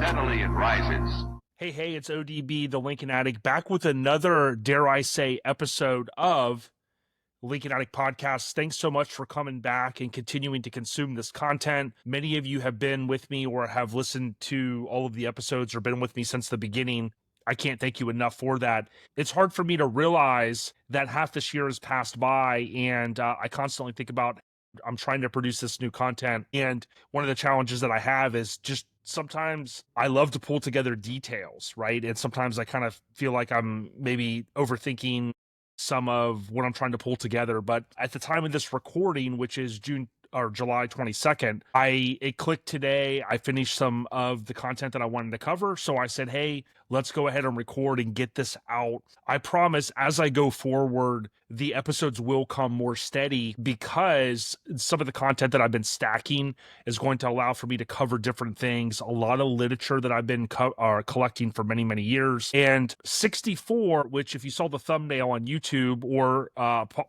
Steadily it rises. Hey, it's ODB, the Lincoln Addict, back with another, dare I say, episode of Lincoln Addict Podcast. Thanks so much for coming back and continuing to consume this content. Many of you have been with me or have listened to all of the episodes or been with me since the beginning. I can't thank you enough for that. It's hard for me to realize that half this year has passed by, and I constantly think about I'm trying to produce this new content. And one of the challenges that I have is just sometimes I love to pull together details, right? And sometimes I kind of feel like I'm maybe overthinking some of what I'm trying to pull together. But at the time of this recording, which is July 22nd, it clicked today. I finished some of the content that I wanted to cover. So I said, hey, let's go ahead and record and get this out. I promise as I go forward, the episodes will come more steady because some of the content that I've been stacking is going to allow for me to cover different things, a lot of literature that I've been collecting for many, many years. And 64, which if you saw the thumbnail on YouTube or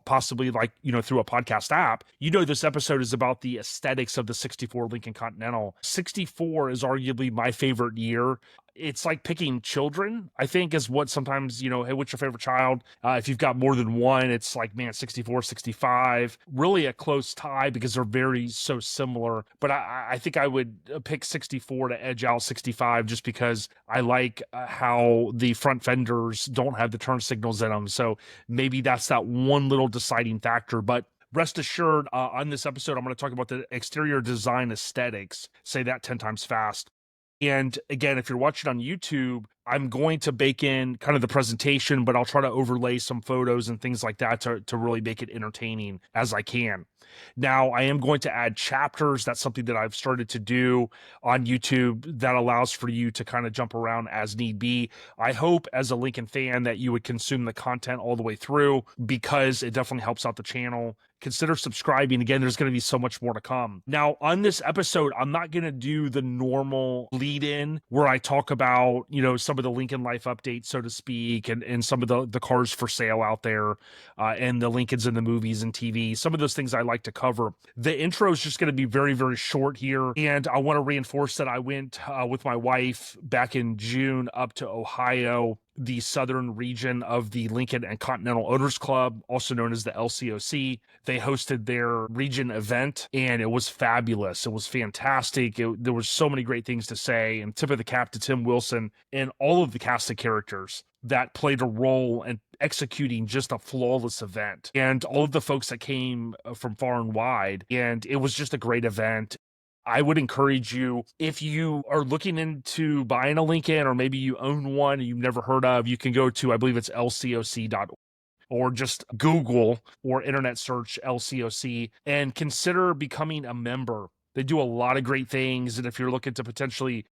possibly through a podcast app, this episode is about the aesthetics of the 64 Lincoln Continental. 64 is arguably my favorite year. It's like picking children, I think, is what sometimes, hey, what's your favorite child? If you've got more than one, it's like, man, 64, 65, really a close tie because they're so similar. But I think I would pick 64 to edge out 65 just because I like how the front fenders don't have the turn signals in them. So maybe that's that one little deciding factor. But rest assured, on this episode, I'm going to talk about the exterior design aesthetics. Say that 10 times fast. And again, if you're watching on YouTube, I'm going to bake in kind of the presentation, but I'll try to overlay some photos and things like that to really make it entertaining as I can. Now, I am going to add chapters. That's something that I've started to do on YouTube that allows for you to kind of jump around as need be. I hope as a Lincoln fan that you would consume the content all the way through because it definitely helps out the channel. Consider subscribing. Again, there's going to be so much more to come. Now, on this episode, I'm not going to do the normal lead in where I talk about, some of the Lincoln life updates, so to speak, and some of the cars for sale out there and the Lincolns in the movies and TV. Some of those things I like to cover. The intro is just going to be very, very short here. And I want to reinforce that I went with my wife back in June up to Ohio, the southern region of the Lincoln and Continental Owners Club, also known as the LCOC. They hosted their region event, and it was fabulous. It was fantastic. There was so many great things to say, and tip of the cap to Tim Wilson and all of the cast of characters that played a role in executing just a flawless event, and all of the folks that came from far and wide. And it was just a great event. I would encourage you, if you are looking into buying a Lincoln or maybe you own one and you've never heard of, you can go to, I believe it's lcoc.org, or just Google or internet search LCOC and consider becoming a member. They do a lot of great things. And if you're looking to potentially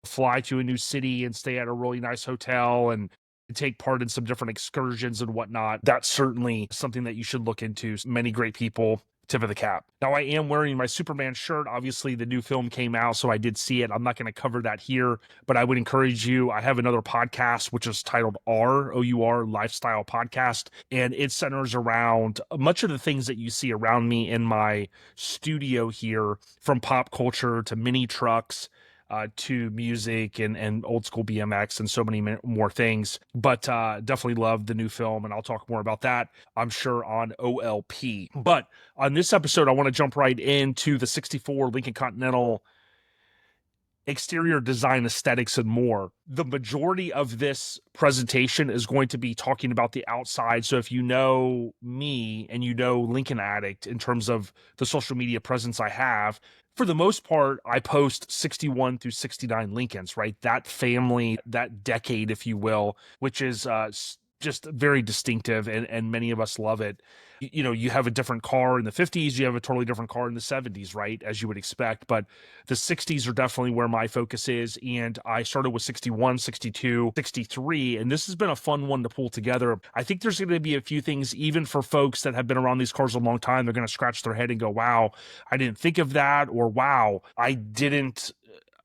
fly to a new city and stay at a really nice hotel and take part in some different excursions and whatnot, that's certainly something that you should look into. Many great people. Tip of the cap. Now, I am wearing my Superman shirt. Obviously, the new film came out, so I did see it. I'm not going to cover that here, but I would encourage you. I have another podcast, which is titled OUR Lifestyle Podcast, and it centers around much of the things that you see around me in my studio here, from pop culture to mini trucks, to music and old school BMX and so many more things. But definitely love the new film, and I'll talk more about that, I'm sure, on OLP. But on this episode, I want to jump right into the 64 Lincoln Continental exterior design aesthetics and more. The majority of this presentation is going to be talking about the outside. So if you know me and you know Lincoln Addict in terms of the social media presence I have, for the most part, I post 61 through 69 Lincolns, right? That family, that decade, if you will, which is just very distinctive, and many of us love it. You have a different car in the 50s, you have a totally different car in the 70s, right? As you would expect. But the 60s are definitely where my focus is. And I started with 61, 62, 63. And this has been a fun one to pull together. I think there's going to be a few things, even for folks that have been around these cars a long time, they're going to scratch their head and go, wow, I didn't think of that. Or wow, I didn't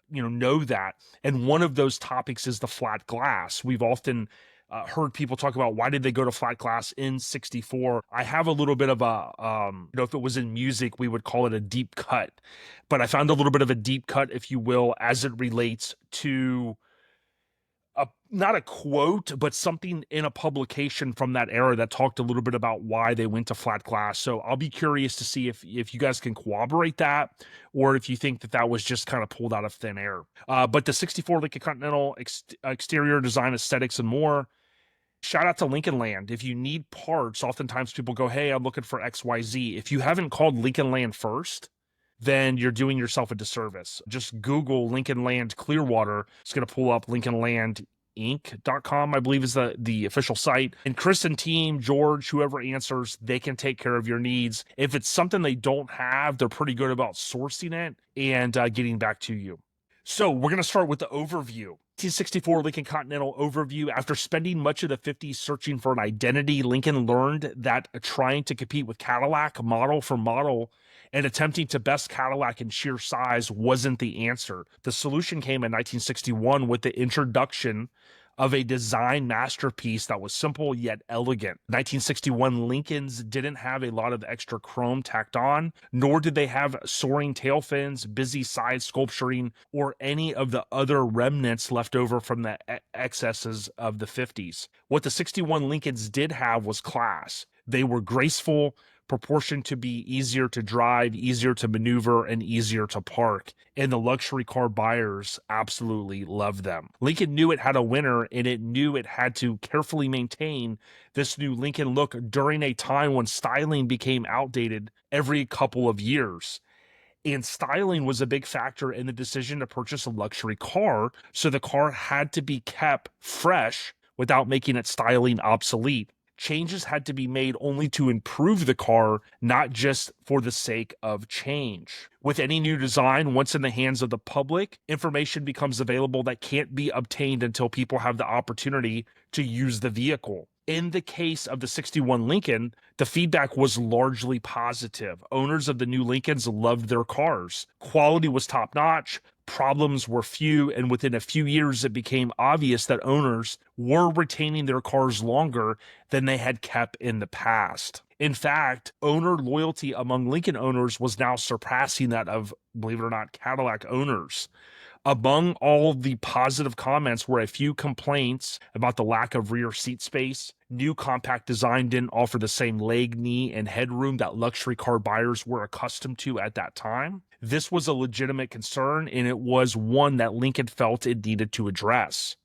know that. And one of those topics is the flat glass. We've often heard people talk about why did they go to flat glass in 64. I have a little bit of a, if it was in music, we would call it a deep cut. But I found a little bit of a deep cut, if you will, as it relates to not a quote, but something in a publication from that era that talked a little bit about why they went to flat glass. So I'll be curious to see if you guys can corroborate that, or if you think that was just kind of pulled out of thin air. But the 64 Lincoln Continental exterior design aesthetics and more. Shout out to Lincoln Land. If you need parts, oftentimes people go, hey, I'm looking for XYZ. If you haven't called Lincoln Land first, then you're doing yourself a disservice. Just Google Lincoln Land Clearwater. It's going to pull up lincolnlandinc.com, I believe is the official site. And Chris and team, George, whoever answers, they can take care of your needs. If it's something they don't have, they're pretty good about sourcing it and getting back to you. So we're going to start with the overview. 1964 Lincoln Continental overview. After spending much of the 50s searching for an identity, Lincoln learned that trying to compete with Cadillac model for model and attempting to best Cadillac in sheer size wasn't the answer. The solution came in 1961 with the introduction of a design masterpiece that was simple yet elegant. 1961 Lincolns didn't have a lot of extra chrome tacked on, nor did they have soaring tail fins, busy side sculpturing, or any of the other remnants left over from the excesses of the 50s. What the 61 Lincolns did have was class. They were graceful, proportioned to be easier to drive, easier to maneuver, and easier to park. And the luxury car buyers absolutely loved them. Lincoln knew it had a winner, and it knew it had to carefully maintain this new Lincoln look during a time when styling became outdated every couple of years. And styling was a big factor in the decision to purchase a luxury car, so the car had to be kept fresh without making its styling obsolete. Changes had to be made only to improve the car, not just for the sake of change. With any new design, once in the hands of the public, information becomes available that can't be obtained until people have the opportunity to use the vehicle. In the case of the 61 Lincoln, the feedback was largely positive. Owners of the new Lincolns loved their cars. Quality was top-notch. Problems were few, and within a few years, it became obvious that owners were retaining their cars longer than they had kept in the past. In fact, owner loyalty among Lincoln owners was now surpassing that of, believe it or not, Cadillac owners. Among all the positive comments were a few complaints about the lack of rear seat space. New compact design didn't offer the same leg, knee, and headroom that luxury car buyers were accustomed to at that time. This was a legitimate concern, and it was one that Lincoln felt it needed to address.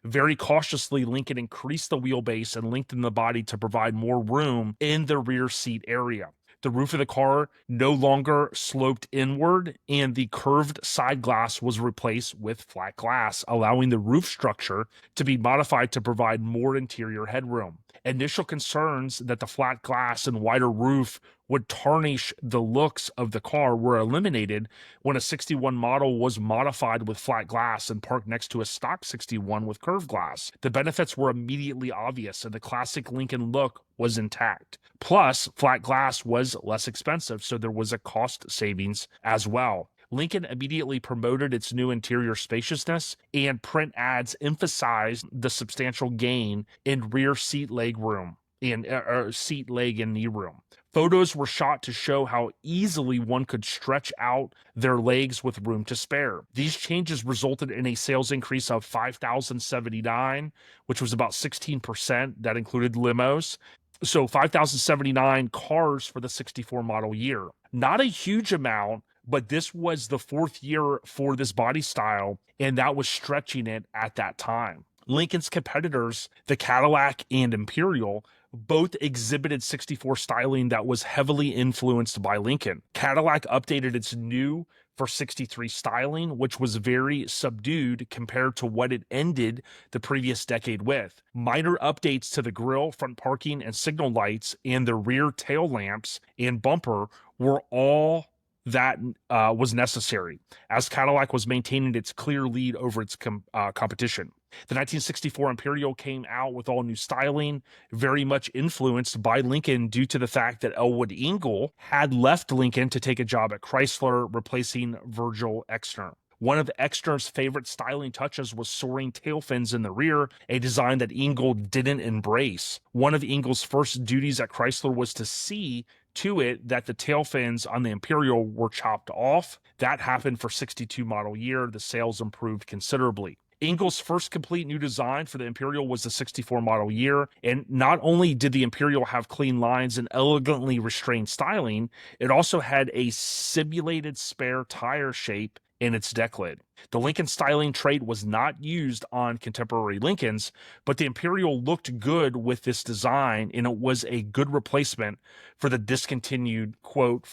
Very cautiously, Lincoln increased the wheelbase and lengthened the body to provide more room in the rear seat area. The roof of the car no longer sloped inward, and the curved side glass was replaced with flat glass, allowing the roof structure to be modified to provide more interior headroom. Initial concerns that the flat glass and wider roof would tarnish the looks of the car were eliminated when a 61 model was modified with flat glass and parked next to a stock 61 with curved glass. The benefits were immediately obvious, and the classic Lincoln look was intact. Plus, flat glass was less expensive, so there was a cost savings as well. Lincoln immediately promoted its new interior spaciousness, and print ads emphasized the substantial gain in rear seat leg room and seat, leg, and knee room. Photos were shot to show how easily one could stretch out their legs with room to spare. These changes resulted in a sales increase of 5,079, which was about 16%. That included limos. So 5,079 cars for the 64 model year. Not a huge amount, but this was the fourth year for this body style, and that was stretching it at that time. Lincoln's competitors, the Cadillac and Imperial, both exhibited 64 styling that was heavily influenced by Lincoln. Cadillac updated its new for 63 styling, which was very subdued compared to what it ended the previous decade with. Minor updates to the grille, front parking, and signal lights, and the rear tail lamps and bumper were all that was necessary, as Cadillac was maintaining its clear lead over its competition. The 1964 Imperial came out with all new styling, very much influenced by Lincoln due to the fact that Elwood Engel had left Lincoln to take a job at Chrysler, replacing Virgil Exner. One of Exner's favorite styling touches was soaring tail fins in the rear, a design that Ingle didn't embrace. One of Ingle's first duties at Chrysler was to see to it that the tail fins on the Imperial were chopped off. That happened for 62 model year. The sales improved considerably. Ingle's first complete new design for the Imperial was the 64 model year, and not only did the Imperial have clean lines and elegantly restrained styling, it also had a simulated spare tire shape in its deck lid. The Lincoln styling trait was not used on contemporary Lincolns, but the Imperial looked good with this design, and it was a good replacement for the discontinued, quote,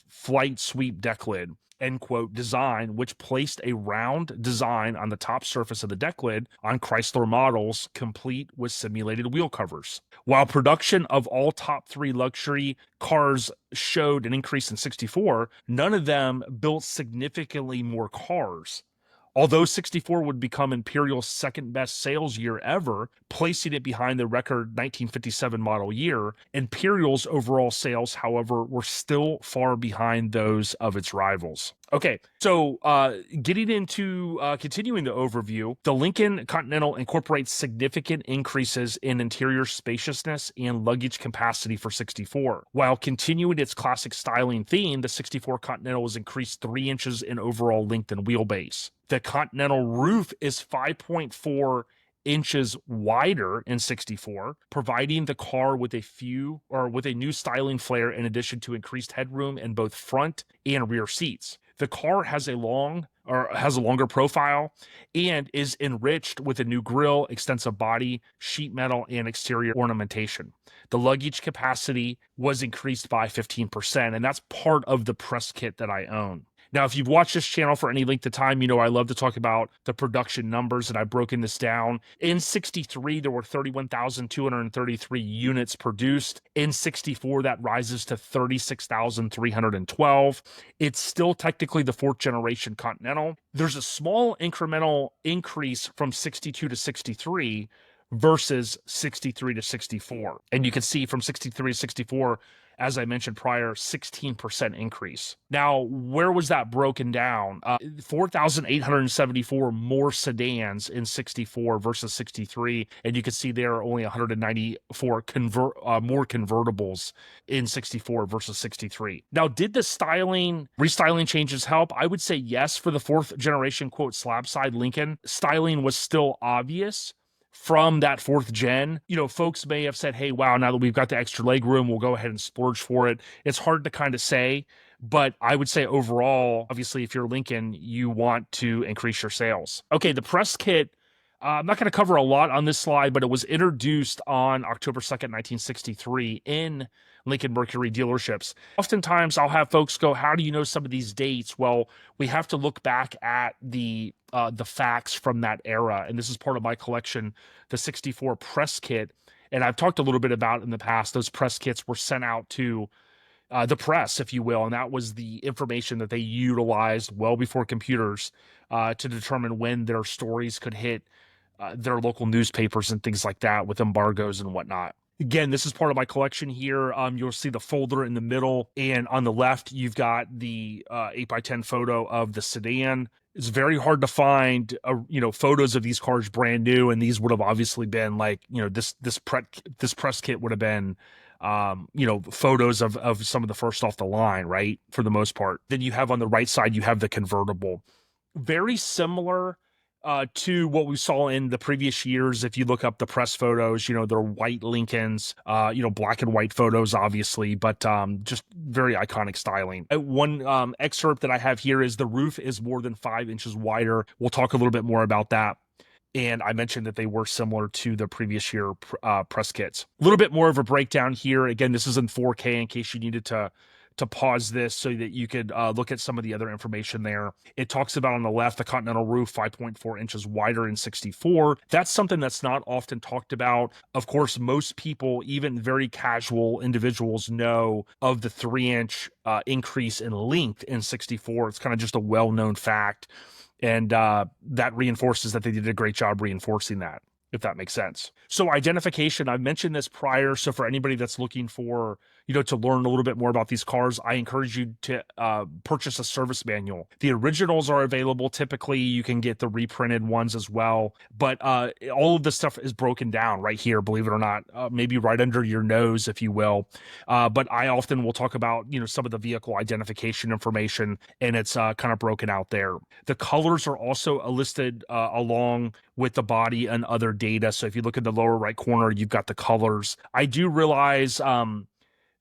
flight sweep deck lid, end quote, design, which placed a round design on the top surface of the deck lid on Chrysler models, complete with simulated wheel covers. While production of all top 3 luxury cars showed an increase in 64, none of them built significantly more cars. Although 64 would become Imperial's second best sales year ever, placing it behind the record 1957 model year, Imperial's overall sales, however, were still far behind those of its rivals. Okay, so getting into continuing the overview, the Lincoln Continental incorporates significant increases in interior spaciousness and luggage capacity for 64. While continuing its classic styling theme, the 64 Continental was increased 3 inches in overall length and wheelbase. The Continental roof is 5.4 inches wider in 64, providing the car with a new styling flair in addition to increased headroom in both front and rear seats. The car has a longer profile and is enriched with a new grille, extensive body, sheet metal, and exterior ornamentation. The luggage capacity was increased by 15%, and that's part of the press kit that I own. Now, if you've watched this channel for any length of time, you know I love to talk about the production numbers, and I've broken this down. In 63, there were 31,233 units produced. In 64, that rises to 36,312. It's still technically the 4th generation Continental. There's a small incremental increase from 62 to 63 versus 63 to 64. And you can see from 63 to 64, as I mentioned prior, 16% increase. Now, where was that broken down? 4,874 more sedans in 64 versus 63. And you can see there are only 194 more convertibles in 64 versus 63. Now, did the restyling changes help? I would say yes. For the 4th generation, quote, slab side Lincoln, styling was still obvious from that 4th gen. You know, folks may have said, hey, wow, now that we've got the extra leg room, we'll go ahead and splurge for it. It's hard to kind of say, but I would say overall, obviously, if you're Lincoln, you want to increase your sales. Okay, the press kit, I'm not going to cover a lot on this slide, but it was introduced on October 2nd, 1963 in Lincoln Mercury dealerships. Oftentimes I'll have folks go, how do you know some of these dates? Well, we have to look back at the facts from that era. And this is part of my collection, the 64 press kit. And I've talked a little bit about in the past, those press kits were sent out to the press, if you will. And that was the information that they utilized well before computers to determine when their stories could hit their local newspapers and things like that with embargoes and whatnot. Again, this is part of my collection here. You'll see the folder in the middle, and on the left, you've got the 8x10 photo of the sedan. It's very hard to find, photos of these cars brand new, and these would have obviously been like, this press kit would have been, photos of some of the first off the line, right? For the most part. Then you have on the right side, you have the convertible. Very similar to what we saw in the previous years. If you look up the press photos, they're white Lincolns, black and white photos, obviously, but just very iconic styling. One excerpt that I have here is the roof is more than 5 inches wider. We'll talk a little bit more about that. And I mentioned that they were similar to the previous year press kits. A little bit more of a breakdown here. Again, this is in 4K in case you needed to pause this so that you could look at some of the other information there. It talks about on the left, the Continental roof, 5.4 inches wider in 64. That's something that's not often talked about. Of course, most people, even very casual individuals, know of the 3-inch increase in length in 64. It's kind of just a well-known fact. And that reinforces that they did a great job reinforcing that, if that makes sense. So identification, I've mentioned this prior. So for anybody that's looking for, to learn a little bit more about these cars, I encourage you to purchase a service manual. The originals are available. Typically, you can get the reprinted ones as well. But all of this stuff is broken down right here, believe it or not, maybe right under your nose, if you will. But I often will talk about, some of the vehicle identification information, and it's kind of broken out there. The colors are also listed along with the body and other data. So if you look at the lower right corner, you've got the colors. I do realize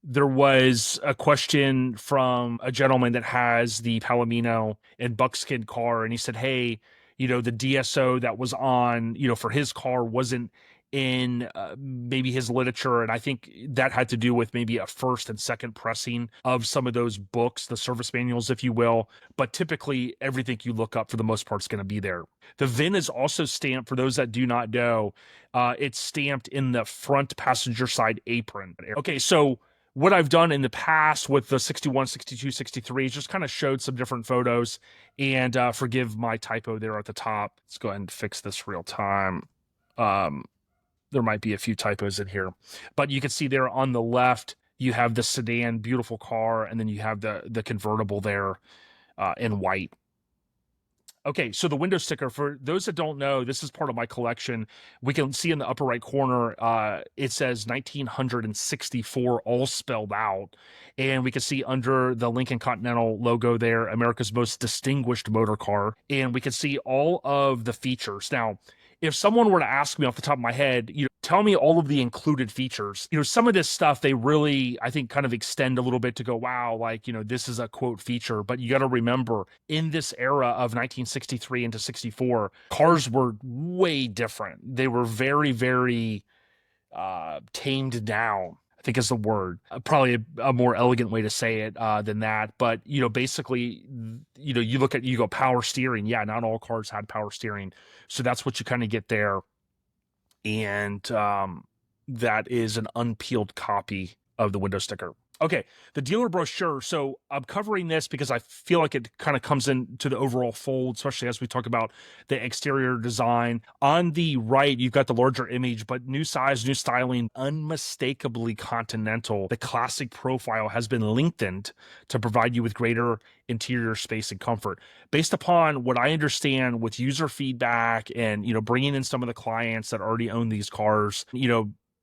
there was a question from a gentleman that has the Palomino and Buckskin car, and he said, hey, the DSO that was on, for his car wasn't in maybe his literature. And I think that had to do with maybe a first and second pressing of some of those books, the service manuals, if you will. But typically everything you look up for the most part is going to be there. The VIN is also stamped, for those that do not know, it's stamped in the front passenger side apron. Okay, so what I've done in the past with the 61, 62, 63 is just kind of showed some different photos, and forgive my typo there at the top. Let's go ahead and fix this real time. There might be a few typos in here, but you can see there on the left, you have the sedan, beautiful car, and then you have the convertible there in white. Okay, so the window sticker, for those that don't know, this is part of my collection. We can see in the upper right corner, it says 1964 all spelled out. And we can see under the Lincoln Continental logo there, America's most distinguished motor car. And we can see all of the features. Now, if someone were to ask me off the top of my head, tell me all of the included features, some of this stuff, they really, I think, kind of extend a little bit to go, wow, like, this is a quote feature. But you got to remember, in this era of 1963 into 64, cars were way different. They were very, very tamed down, I think is the word. Probably a more elegant way to say it than that. But, basically, you go power steering. Yeah, not all cars had power steering. So that's what you kind of get there. And that is an unpeeled copy of the window sticker. Okay, the dealer brochure. So I'm covering this because I feel like it kind of comes into the overall fold, especially as we talk about the exterior design. On the right, you've got the larger image, but new size, new styling, unmistakably Continental. The classic profile has been lengthened to provide you with greater interior space and comfort. Based upon what I understand with user feedback and, bringing in some of the clients that already own these cars,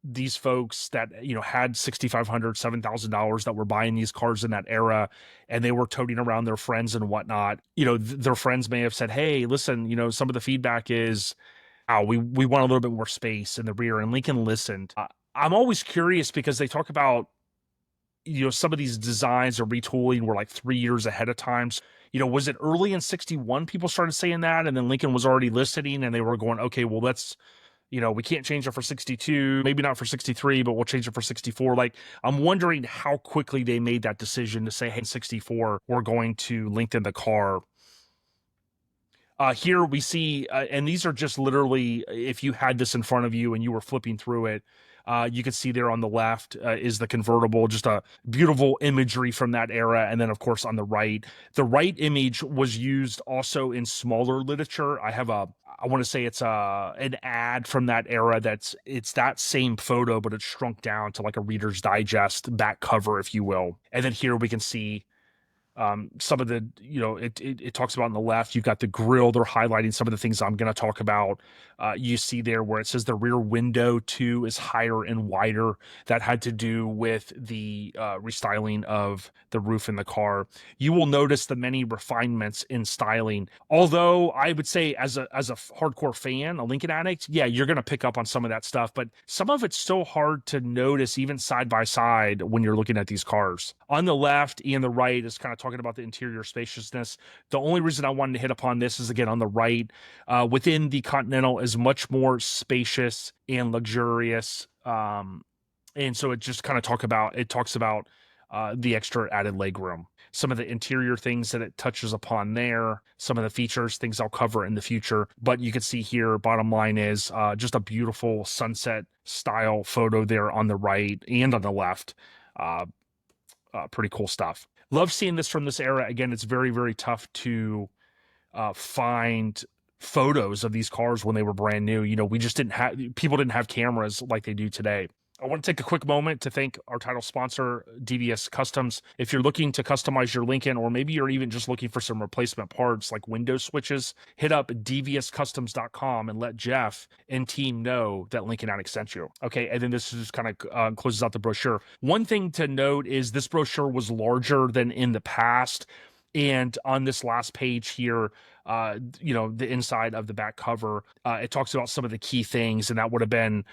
these folks that, had $6,500, $7,000 that were buying these cars in that era, and they were toting around their friends and whatnot, their friends may have said, hey, listen, some of the feedback is, we want a little bit more space in the rear. And Lincoln listened. I'm always curious because they talk about, some of these designs or retooling were like 3 years ahead of time. So, was it early in 61 people started saying that, and then Lincoln was already listening and they were going, okay, well, let's, we can't change it for 62, maybe not for 63, but we'll change it for 64. Like, I'm wondering how quickly they made that decision to say, hey, 64, we're going to lengthen the car. Here we see, and these are just literally, if you had this in front of you and you were flipping through it, you can see there on the left is the convertible, just a beautiful imagery from that era. And then, of course, on the right image was used also in smaller literature. I want to say it's an ad from that era it's that same photo, but it's shrunk down to like a Reader's Digest back cover, if you will. And then here we can see some of the, it talks about on the left, you've got the grille. They're highlighting some of the things I'm going to talk about. You see there where it says the rear window too is higher and wider. That had to do with the restyling of the roof in the car. You will notice the many refinements in styling. Although I would say as a hardcore fan, a Lincoln Addict, yeah, you're going to pick up on some of that stuff, but some of it's so hard to notice even side by side when you're looking at these cars. On the left and the right is kind of talking about the interior spaciousness. The only reason I wanted to hit upon this is, again, on the right, within the Continental is much more spacious and luxurious. And so it just kind of talks about the extra added legroom, some of the interior things that it touches upon there, some of the features, things I'll cover in the future. But you can see here, bottom line is just a beautiful sunset style photo there on the right and on the left. Pretty cool stuff. Love seeing this from this era. Again, it's very, very tough to find photos of these cars when they were brand new. We just people didn't have cameras like they do today. I want to take a quick moment to thank our title sponsor, Devious Customs. If you're looking to customize your Lincoln, or maybe you're even just looking for some replacement parts like window switches, hit up deviouscustoms.com and let Jeff and team know that Lincoln Addict sent you. Okay, and then this just kind of closes out the brochure. One thing to note is this brochure was larger than in the past. And on this last page here, the inside of the back cover, it talks about some of the key things, and that would have been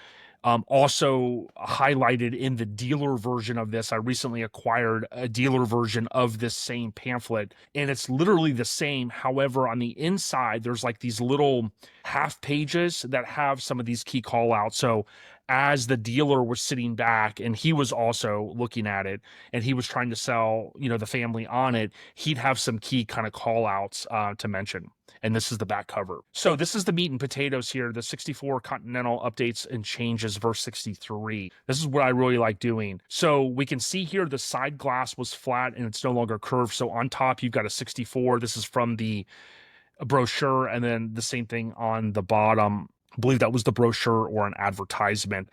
also highlighted in the dealer version of this. I recently acquired a dealer version of this same pamphlet, and it's literally the same. However, on the inside, there's like these little half pages that have some of these key call outs. So as the dealer was sitting back and he was also looking at it and he was trying to sell, the family on it, he'd have some key kind of call outs to mention. And this is the back cover. So this is the meat and potatoes here, the 64 Continental updates and changes verse 63. This is what I really like doing. So we can see here the side glass was flat and it's no longer curved. So on top, you've got a 64. This is from the brochure, and then the same thing on the bottom. I believe that was the brochure or an advertisement.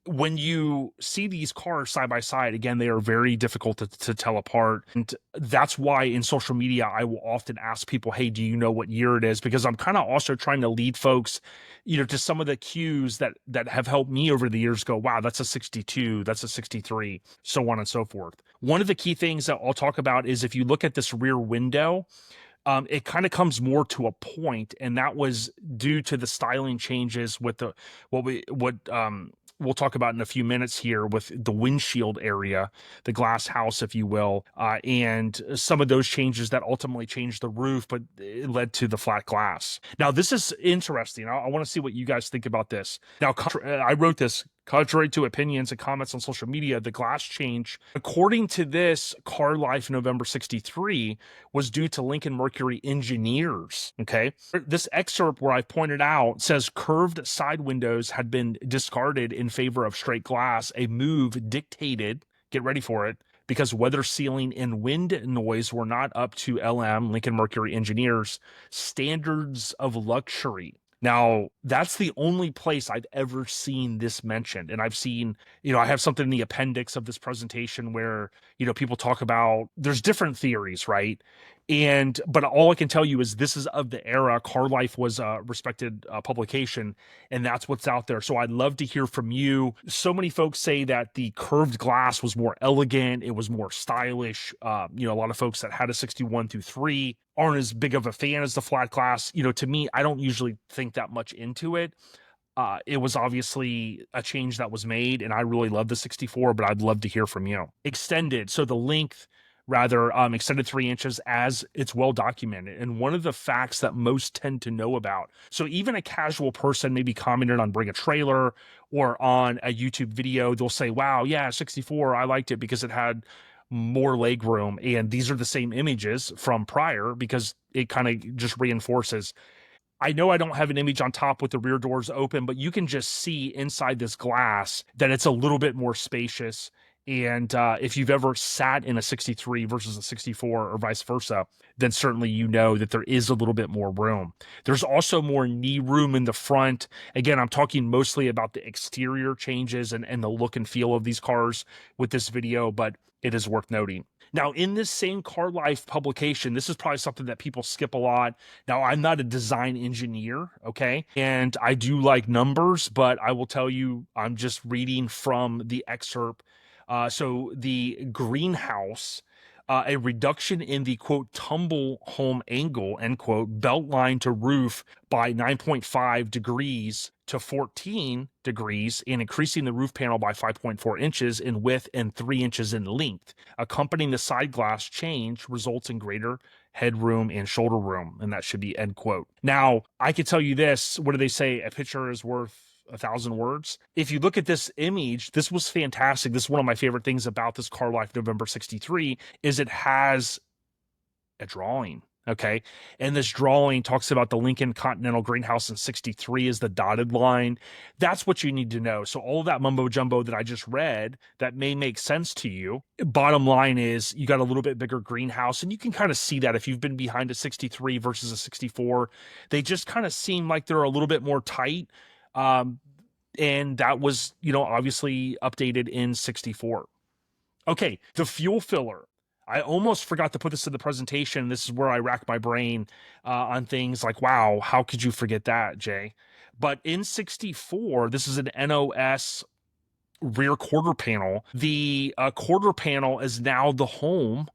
When you see these cars side by side, again, they are very difficult to tell apart. And that's why in social media, I will often ask people, hey, do you know what year it is? Because I'm kind of also trying to lead folks, to some of the cues that have helped me over the years go, wow, that's a 62, that's a 63, so on and so forth. One of the key things that I'll talk about is if you look at this rear window, it kind of comes more to a point, and that was due to the styling changes with we'll talk about in a few minutes here with the windshield area, the glass house, if you will, and some of those changes that ultimately changed the roof, but it led to the flat glass. Now, this is interesting. I want to see what you guys think about this. Now, I wrote this. Contrary to opinions and comments on social media, the glass change, according to this Car Life November 63, was due to Lincoln Mercury engineers. Okay. This excerpt where I've pointed out says curved side windows had been discarded in favor of straight glass, a move dictated, get ready for it, because weather sealing and wind noise were not up to Lincoln Mercury engineers' standards of luxury. Now, that's the only place I've ever seen this mentioned. And I've seen, I have something in the appendix of this presentation where, people talk about, there's different theories, right? But all I can tell you is this is of the era. Car Life was a respected publication, and that's what's out there. So I'd love to hear from you. So many folks say that the curved glass was more elegant. It was more stylish. A lot of folks that had a 61 through 3 aren't as big of a fan as the flat glass. To me, I don't usually think that much into it. It was obviously a change that was made, and I really love the 64, but I'd love to hear from you. Extended. So the length, extended 3 inches, as it's well documented. And one of the facts that most tend to know about. So even a casual person maybe commented on Bring a Trailer or on a YouTube video, they'll say, wow, yeah, 64, I liked it because it had more leg room. And these are the same images from prior because it kind of just reinforces. I know I don't have an image on top with the rear doors open, but you can just see inside this glass that it's a little bit more spacious. And if you've ever sat in a 63 versus a 64 or vice versa, then certainly you know that there is a little bit more room. There's also more knee room in the front. Again, I'm talking mostly about the exterior changes and the look and feel of these cars with this video, but it is worth noting. Now, in this same Car Life publication, this is probably something that people skip a lot. Now, I'm not a design engineer, okay? And I do like numbers, but I will tell you, I'm just reading from the excerpt. So the greenhouse, a reduction in the, quote, tumble home angle, end quote, belt line to roof by 9.5 degrees to 14 degrees, and increasing the roof panel by 5.4 inches in width and 3 inches in length. Accompanying the side glass change results in greater headroom and shoulder room, and that should be end quote. Now, I could tell you this, what do they say? A picture is worth 1,000 words. If you look at this image, this was fantastic. This is one of my favorite things about this Car Life November 63 is it has a drawing. Okay. And this drawing talks about the Lincoln Continental greenhouse in 63 is the dotted line. That's what you need to know. So all of that mumbo jumbo that I just read that may make sense to you. Bottom line is you got a little bit bigger greenhouse, and you can kind of see that if you've been behind a 63 versus a 64, they just kind of seem like they're a little bit more tight. And that was, obviously updated in 64. Okay, the fuel filler. I almost forgot to put this in the presentation. This is where I rack my brain on things like, wow, how could you forget that, Jay? But in 64, this is an NOS rear quarter panel. The quarter panel is now the home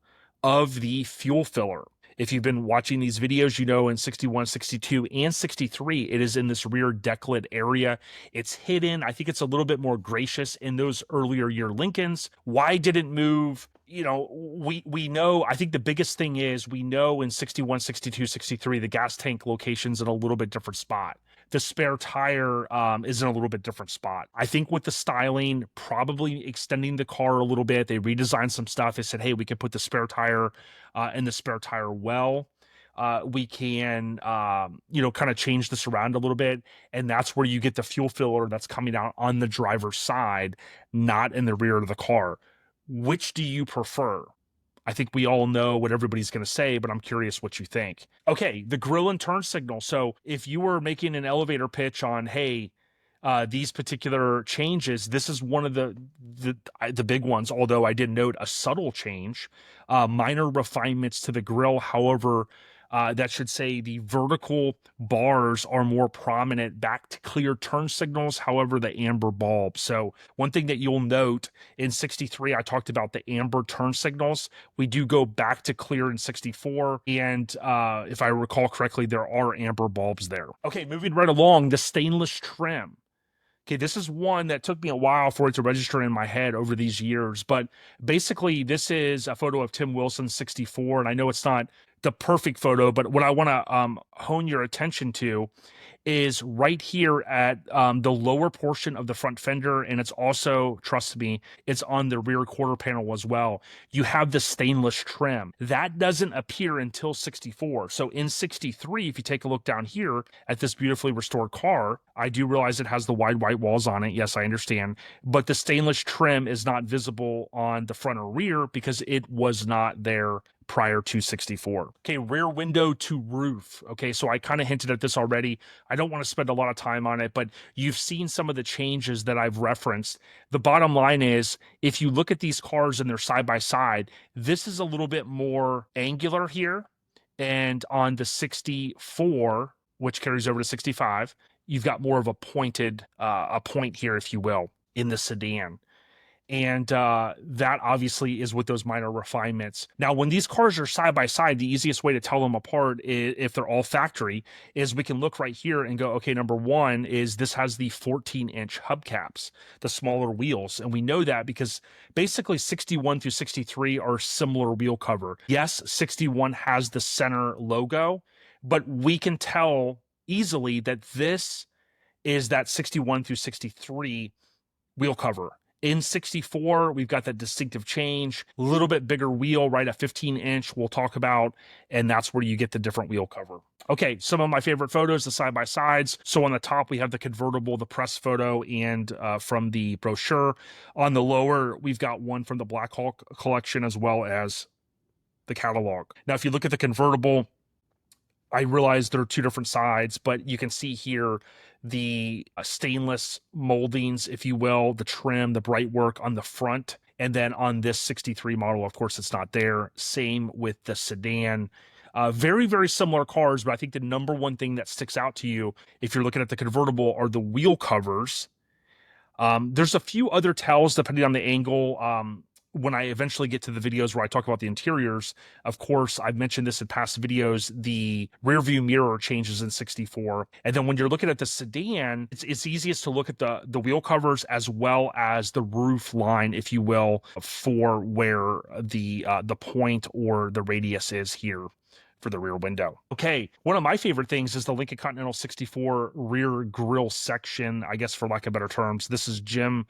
of the fuel filler. If you've been watching these videos, in 61, 62, and 63, it is in this rear deck lid area. It's hidden. I think it's a little bit more gracious in those earlier year Lincolns. Why didn't move? We know, I think the biggest thing is we know in 61, 62, 63, the gas tank location's in a little bit different spot. The spare tire is in a little bit different spot. I think with the styling, probably extending the car a little bit, they redesigned some stuff. They said, hey, we can put the spare tire in the spare tire well. We can, kind of change this around a little bit. And that's where you get the fuel filler that's coming out on the driver's side, not in the rear of the car. Which do you prefer? I think we all know what everybody's going to say, but I'm curious what you think. Okay, the grill and turn signal. So if you were making an elevator pitch on, hey, these particular changes, this is one of the big ones, although I did note a subtle change, minor refinements to the grill. However, that should say the vertical bars are more prominent, back to clear turn signals, however, the amber bulb. So one thing that you'll note in 63, I talked about the amber turn signals. We do go back to clear in 64. And if I recall correctly, there are amber bulbs there. Okay, moving right along, the stainless trim. Okay, this is one that took me a while for it to register in my head over these years, but basically this is a photo of Tim Wilson 64, and I know it's not the perfect photo, but what I want to hone your attention to is right here at the lower portion of the front fender, and it's also, trust me, it's on the rear quarter panel as well. You have the stainless trim. That doesn't appear until 64. So in 63, if you take a look down here at this beautifully restored car, I do realize it has the wide white walls on it. Yes, I understand. But the stainless trim is not visible on the front or rear because it was not there prior to 64. Okay, rear window to roof. Okay, so I kind of hinted at this already. I don't want to spend a lot of time on it, but you've seen some of the changes that I've referenced. The bottom line is, if you look at these cars and they're side by side, this is a little bit more angular here. And on the 64, which carries over to 65, you've got more of a pointed, a point here, if you will, in the sedan. And that obviously is with those minor refinements. Now, when these cars are side by side, the easiest way to tell them apart is, if they're all factory, is we can look right here and go, okay, number one is this has the 14-inch hubcaps, the smaller wheels. And we know that because basically 61 through 63 are similar wheel cover. Yes, 61 has the center logo, but we can tell easily that this is that 61 through 63 wheel cover. In 64, we've got that distinctive change, a little bit bigger wheel, right? A 15-inch we'll talk about, and that's where you get the different wheel cover. Okay, some of my favorite photos, the side-by-sides. So on the top, we have the convertible, the press photo, and from the brochure. On the lower, we've got one from the Black Hawk collection as well as the catalog. Now, if you look at the convertible, I realize there are two different sides, but you can see here the stainless moldings, if you will, the trim, the bright work on the front. And then on this 63 model, of course, it's not there. Same with the sedan. Very, very similar cars, but I think the number one thing that sticks out to you if you're looking at the convertible are the wheel covers. There's a few other tells depending on the angle. When I eventually get to the videos where I talk about the interiors, of course, I've mentioned this in past videos, the rear view mirror changes in 64. And then when you're looking at the sedan, it's easiest to look at the wheel covers as well as the roof line, if you will, for where the point or the radius is here for the rear window. Okay, one of my favorite things is the Lincoln Continental 64 rear grille section, I guess for lack of better terms. This is Jim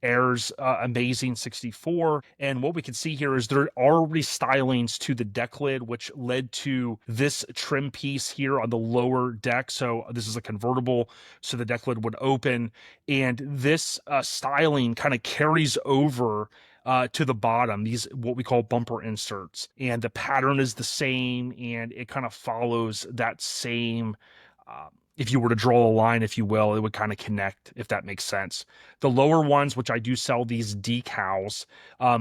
Ayers' amazing 64, and what we can see here is there are restylings to the deck lid, which led to this trim piece here on the lower deck. So this is a convertible, so the deck lid would open, and this styling kind of carries over to the bottom, these what we call bumper inserts, and the pattern is the same, and it kind of follows that same if you were to draw a line, if you will, it would kind of connect, if that makes sense. The lower ones, which I do sell these decals,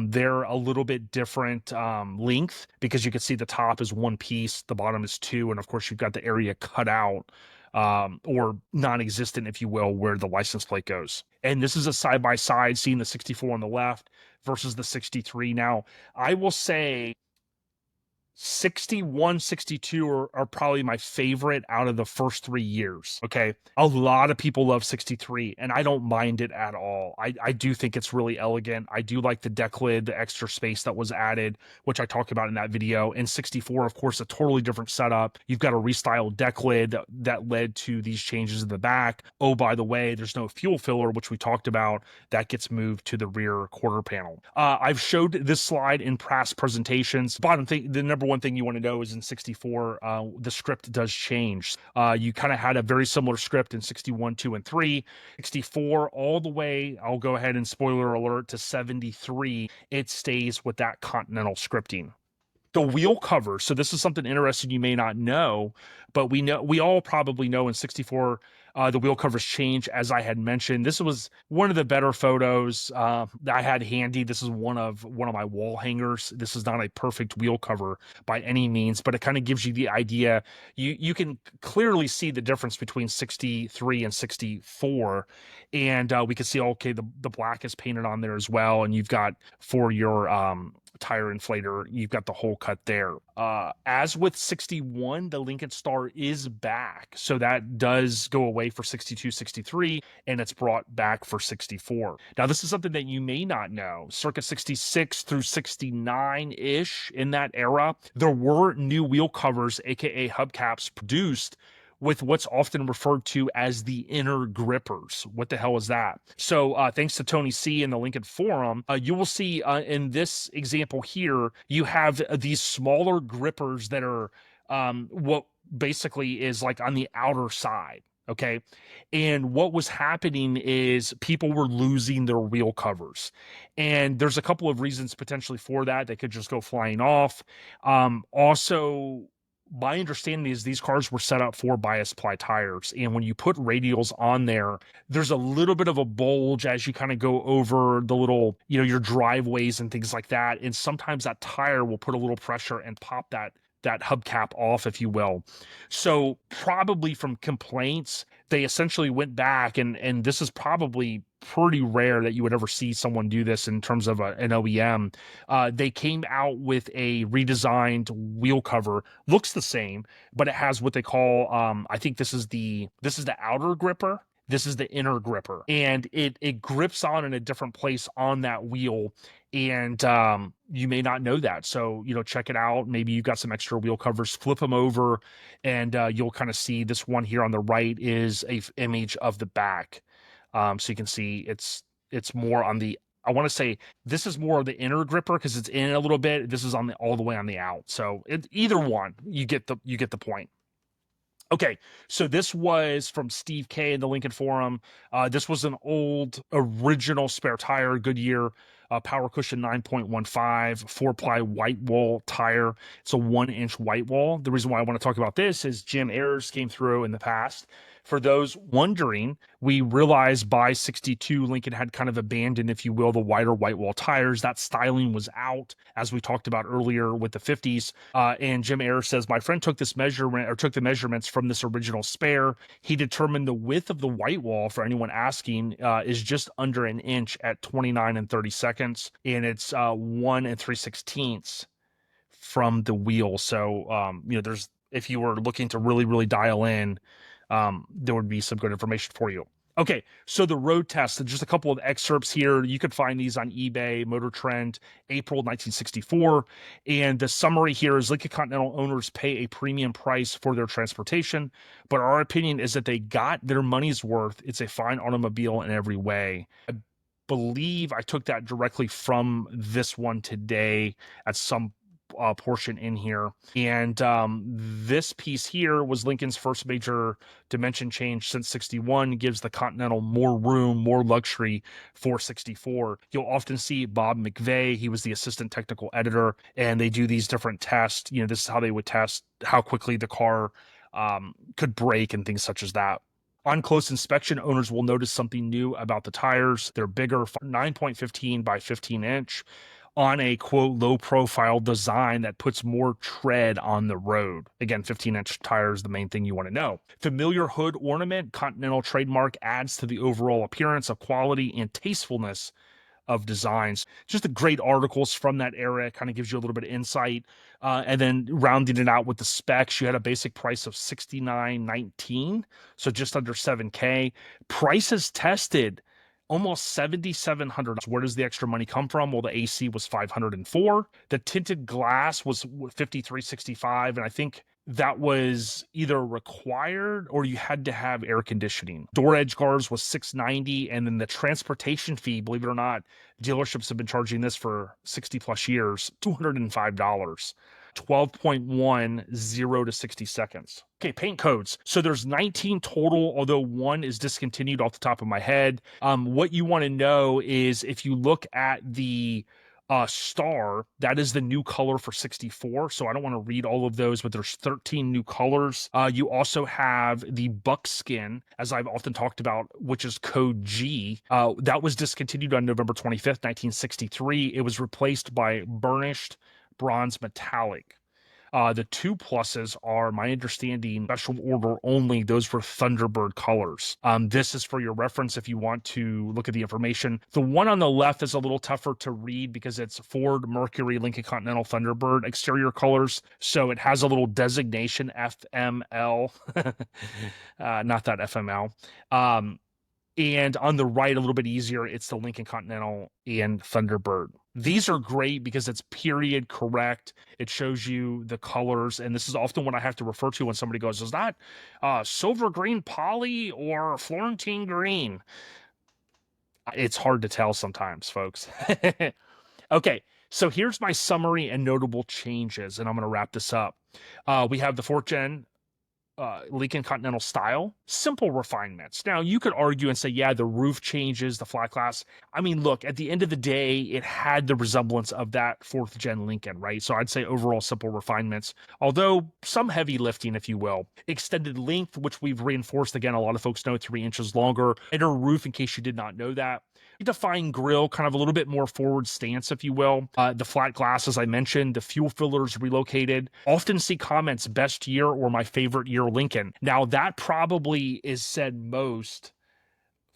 they're a little bit different length, because you can see the top is one piece, the bottom is two, and of course you've got the area cut out, or non-existent, if you will, where the license plate goes. And this is a side-by-side, seeing the 64 on the left versus the 63. Now, I will say 61, 62 are probably my favorite out of the first 3 years. Okay. A lot of people love 63, and I don't mind it at all. I do think it's really elegant. I do like the deck lid, the extra space that was added, which I talked about in that video. And 64, of course, a totally different setup. You've got a restyled deck lid that led to these changes in the back. Oh, by the way, there's no fuel filler, which we talked about. That gets moved to the rear quarter panel. I've showed this slide in past presentations. Bottom thing, the number one thing you want to know is in 64, the script does change. You kind of had a very similar script in 61, 2, and 3. 64 all the way, I'll go ahead and spoiler alert, to 73. It stays with that Continental scripting. The wheel covers. So this is something interesting you may not know, but we all probably know in 64, the wheel covers change, as I had mentioned. This was one of the better photos that I had handy. This is one of my wall hangers. This is not a perfect wheel cover by any means, but it kind of gives you the idea. You can clearly see the difference between 63 and 64, and we can see, okay, the black is painted on there as well, and you've got, for your tire inflator, you've got the hole cut there. As with 61, the Lincoln Star is back, so that does go away for 62, 63, and it's brought back for 64. Now, this is something that you may not know. Circa 66 through 69-ish, in that era, there were new wheel covers, aka hubcaps, produced with what's often referred to as the inner grippers. What the hell is that? So thanks to Tony C in the Lincoln forum, you will see in this example here, you have these smaller grippers that are what basically is like on the outer side. Okay. And what was happening is people were losing their wheel covers. And there's a couple of reasons potentially for that. They could just go flying off. Also, my understanding is these cars were set up for bias ply tires. And when you put radials on there, there's a little bit of a bulge as you kind of go over the little, your driveways and things like that. And sometimes that tire will put a little pressure and pop that hubcap off, if you will. So probably from complaints, they essentially went back, and this is probably pretty rare that you would ever see someone do this in terms of an OEM. They came out with a redesigned wheel cover. Looks the same, but it has what they call, I think this is the outer gripper. This is the inner gripper, and it grips on in a different place on that wheel. And you may not know that. So, check it out. Maybe you've got some extra wheel covers, flip them over, and you'll kind of see this one here on the right is a image of the back. So you can see it's more on the, I want to say this is more of the inner gripper because it's in a little bit. This is all the way on the out. So either one, you get the point. Okay, so this was from Steve K in the Lincoln forum. This was an old original spare tire, Goodyear Power Cushion 9.15, 4-ply white wall tire. It's a 1-inch white wall. The reason why I want to talk about this is Jim Ayers came through in the past. For those wondering, we realized by 62, Lincoln had kind of abandoned, if you will, the wider white wall tires. That styling was out, as we talked about earlier with the 50s. And Jim Ayers says, my friend took the measurements from this original spare. He determined the width of the white wall, for anyone asking, is just under an inch at 29 32, and it's 1 3/16 from the wheel. So, there's, if you were looking to really, really dial in, there would be some good information for you. Okay, so the road test, just a couple of excerpts here. You could find these on eBay, Motor Trend, April 1964. And the summary here is Lincoln Continental owners pay a premium price for their transportation, but our opinion is that they got their money's worth. It's a fine automobile in every way. I believe I took that directly from this one today at some portion in here. And this piece here was Lincoln's first major dimension change since 61, gives the Continental more room, more luxury for 64. You'll often see Bob McVeigh. He was the assistant technical editor, and they do these different tests. This is how they would test how quickly the car could break and things such as that. On close inspection, owners will notice something new about the tires. They're bigger, 9.15 by 15 inch, on a quote low profile design that puts more tread on the road. Again, 15-inch tires, the main thing you want to know. Familiar hood ornament, Continental trademark, adds to the overall appearance of quality and tastefulness of designs. Just the great articles from that era, kind of gives you a little bit of insight. And then rounding it out with the specs, you had a basic price of $69.19, so just under $7K. Prices tested almost $7,700. Where does the extra money come from? Well, the AC was $504. The tinted glass was $53.65, and I think that was either required or you had to have air conditioning. Door edge guards was $690, and then the transportation fee, believe it or not, dealerships have been charging this for 60 plus years, $205. 12.1, 0 to 60 seconds. Okay, paint codes. So there's 19 total, although one is discontinued off the top of my head. What you want to know is if you look at the star, that is the new color for 64. So I don't want to read all of those, but there's 13 new colors. You also have the buckskin, as I've often talked about, which is code G. That was discontinued on November 25th, 1963. It was replaced by burnished bronze metallic. The 2 pluses are, my understanding, special order only. Those were Thunderbird colors. This is for your reference if you want to look at the information. The one on the left is a little tougher to read because it's Ford, Mercury, Lincoln Continental Thunderbird exterior colors. So it has a little designation, FML, not that FML. And on the right, a little bit easier, it's the Lincoln Continental and Thunderbird. These are great because it's period correct. It shows you the colors. And this is often what I have to refer to when somebody goes, is that silver green poly or Florentine green? It's hard to tell sometimes, folks. Okay, so here's my summary and notable changes, and I'm going to wrap this up. We have the 4th gen Lincoln Continental style, simple refinements. Now, you could argue and say, yeah, the roof changes, the flat glass. I mean, look, at the end of the day, it had the resemblance of that 4th gen Lincoln, right? So I'd say overall simple refinements, although some heavy lifting, if you will. Extended length, which we've reinforced. Again, a lot of folks know 3 inches longer. Inner roof, in case you did not know that. Defined grill, kind of a little bit more forward stance, if you will. The flat glass, as I mentioned, the fuel fillers relocated. Often see comments, best year or my favorite year Lincoln. Now, that probably is said most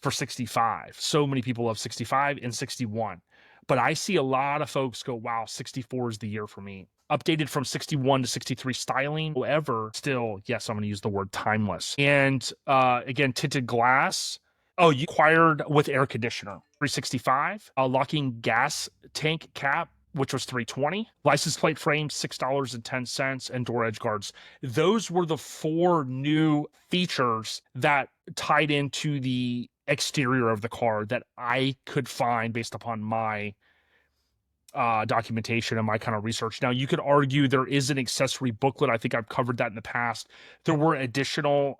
for 65. So many people love 65 and 61. But I see a lot of folks go, wow, 64 is the year for me. Updated from 61 to 63 styling. However, still, yes, I'm going to use the word timeless. And again, tinted glass. Oh, you acquired with air conditioner. 365. Locking gas tank cap, which was $320. License plate frame, $6.10, and door edge guards. Those were the 4 new features that tied into the exterior of the car that I could find based upon my documentation and my kind of research. Now, you could argue there is an accessory booklet. I think I've covered that in the past. There were additional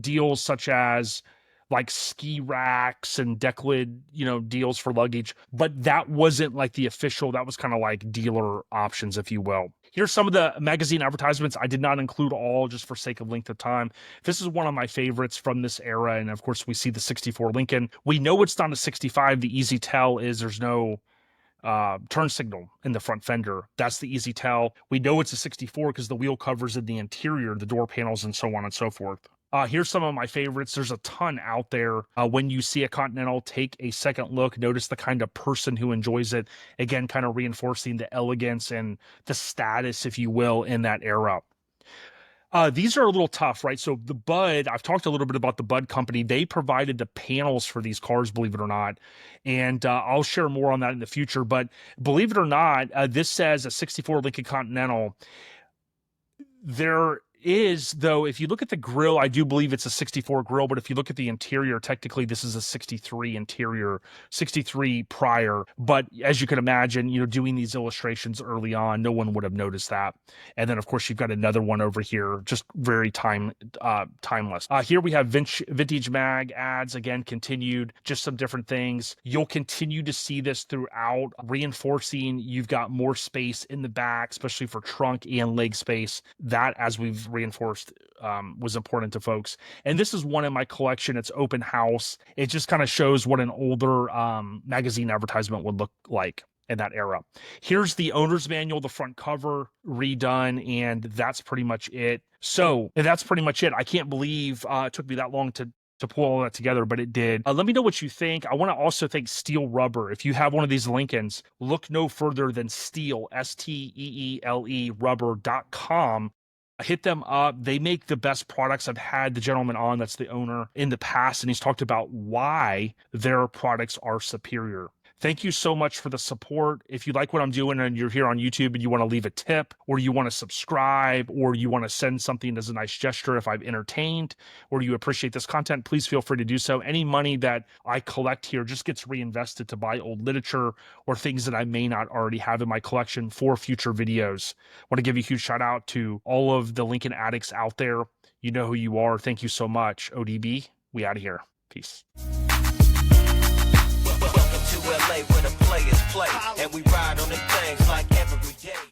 deals such as like ski racks and deck lid, deals for luggage, but that wasn't like the official. That was kind of like dealer options, if you will. Here's some of the magazine advertisements. I did not include all just for sake of length of time. This is one of my favorites from this era. And of course we see the 64 Lincoln. We know it's not a 65. The easy tell is there's no turn signal in the front fender. That's the easy tell. We know it's a 64 because the wheel covers in the interior, the door panels, and so on and so forth. Here's some of my favorites. There's a ton out there. When you see a Continental, take a second look. Notice the kind of person who enjoys it. Again, kind of reinforcing the elegance and the status, if you will, in that era. These are a little tough, right? So the Bud, I've talked a little bit about the Bud company. They provided the panels for these cars, believe it or not. And I'll share more on that in the future. But believe it or not, this says a 64 Lincoln Continental. There is, though, if you look at the grill, I do believe it's a 64 grill, but if you look at the interior, technically this is a 63 interior, 63 prior. But as you can imagine, doing these illustrations early on, no one would have noticed that. And then, of course, you've got another one over here, just very timeless. Here we have vintage mag ads, again, continued, just some different things. You'll continue to see this throughout, reinforcing you've got more space in the back, especially for trunk and leg space. That, as we've reinforced was important to folks. And this is one in my collection. It's open house. It just kind of shows what an older magazine advertisement would look like in that era. Here's the owner's manual, the front cover redone, and that's pretty much it. So that's pretty much it. I can't believe it took me that long to pull all that together, but it did. Let me know what you think. I want to also thank Steel Rubber. If you have one of these Lincolns, look no further than Steel, STEELE rubber.com. Hit them up. They make the best products. I've had the gentleman on that's the owner in the past, and he's talked about why their products are superior. Thank you so much for the support. If you like what I'm doing and you're here on YouTube and you want to leave a tip, or you want to subscribe, or you want to send something as a nice gesture if I've entertained, or you appreciate this content, please feel free to do so. Any money that I collect here just gets reinvested to buy old literature or things that I may not already have in my collection for future videos. I want to give you a huge shout out to all of the Lincoln Addicts out there. You know who you are. Thank you so much. ODB, we out of here. Peace. To L.A. where the players play, and we ride on the things like every day.